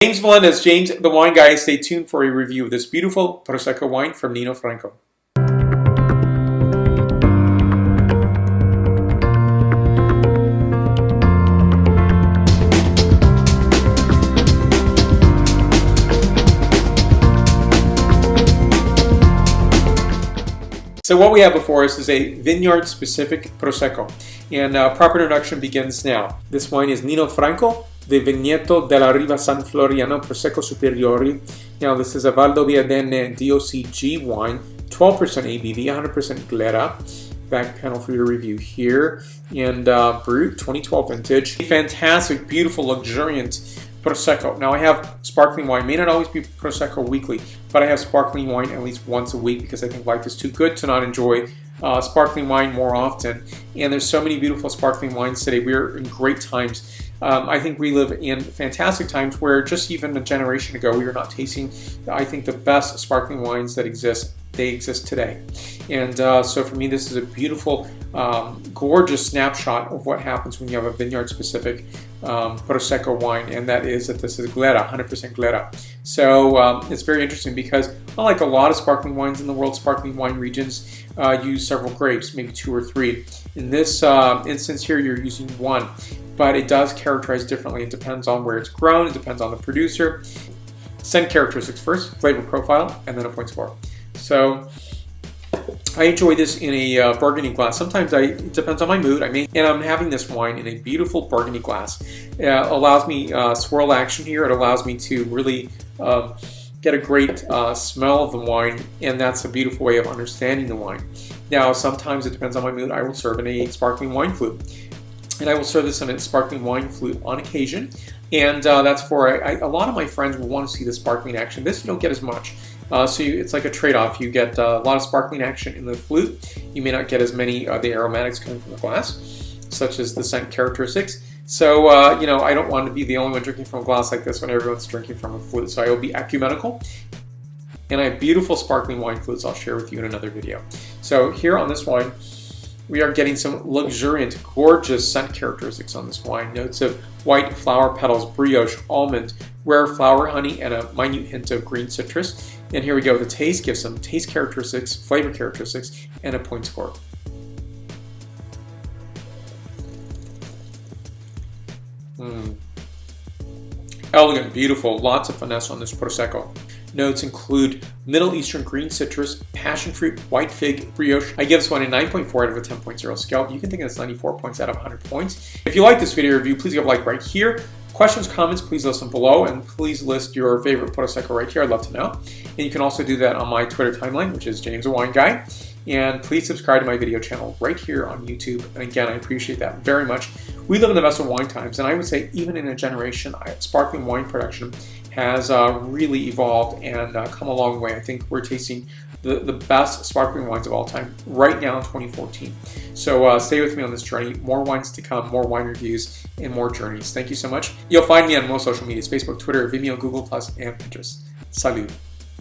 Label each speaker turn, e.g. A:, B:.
A: James Melendez, James the Wine Guy. Stay tuned for a review of this beautiful Prosecco wine from Nino Franco. So what we have before us is a vineyard-specific Prosecco, and proper introduction begins now. This wine is Nino Franco Vigneto della Riva San Floriano Prosecco Superiore. Now this is a Valdobbiadene DOCG wine, 12% ABV, 100% Glera. Back panel for your review here, and Brut 2012 vintage. Fantastic, beautiful, luxuriant Prosecco. Now I have sparkling wine, may not always be Prosecco weekly, but I have sparkling wine at least once a week because I think life is too good to not enjoy sparkling wine more often. And there's so many beautiful sparkling wines today. We're in great times. I think we live in fantastic times where just even a generation ago we were not tasting, I think, the best sparkling wines that exist. They exist today. And so for me, this is a beautiful, gorgeous snapshot of what happens when you have a vineyard-specific Prosecco wine, and that is that this is Glera, 100% Glera. So it's very interesting because unlike a lot of sparkling wines in the world, sparkling wine regions use several grapes, maybe 2 or 3. In this instance here, you're using 1, but it does characterize differently. It depends on where it's grown, it depends on the producer. Scent characteristics first, flavor profile, and then a point score. So I enjoy this in a burgundy glass. Sometimes it depends on my mood. And I'm having this wine in a beautiful burgundy glass. It allows me swirl action here. It allows me to really get a great smell of the wine, and that's a beautiful way of understanding the wine. Now, sometimes it depends on my mood. I will serve in a sparkling wine flute, and I will serve this in a sparkling wine flute on occasion. And that's for a lot of my friends will want to see the sparkling action. This you don't get as much. It's like a trade-off. You get a lot of sparkling action in the flute. You may not get as many of the aromatics coming from the glass, such as the scent characteristics. So, I don't want to be the only one drinking from a glass like this when everyone's drinking from a flute. So I will be ecumenical. And I have beautiful sparkling wine flutes I'll share with you in another video. So here on this wine, we are getting some luxuriant, gorgeous scent characteristics on this wine. Notes of white flower petals, brioche, almond, rare flower honey, and a minute hint of green citrus. And here we go. The taste gives some taste characteristics, flavor characteristics, and a point score. Elegant, beautiful, lots of finesse on this Prosecco. Notes include Middle Eastern green citrus, passion fruit, white fig, brioche. I give this one a 9.4 out of a 10.0 scale. You can think it's 94 points out of 100 points. If you like this video review, please give a like right here. Questions, comments, please list them below, and please list your favorite Prosecco right here. I'd love to know. And you can also do that on my Twitter timeline, which is James the Wine Guy. And please subscribe to my video channel right here on YouTube. And again, I appreciate that very much. We live in the best of wine times, and I would say even in a generation, sparkling wine production has really evolved and come a long way. I think we're tasting the best sparkling wines of all time right now in 2014. So stay with me on this journey. More wines to come, more wine reviews, and more journeys. Thank you so much. You'll find me on most social medias: Facebook, Twitter, Vimeo, Google+, and Pinterest. Salut.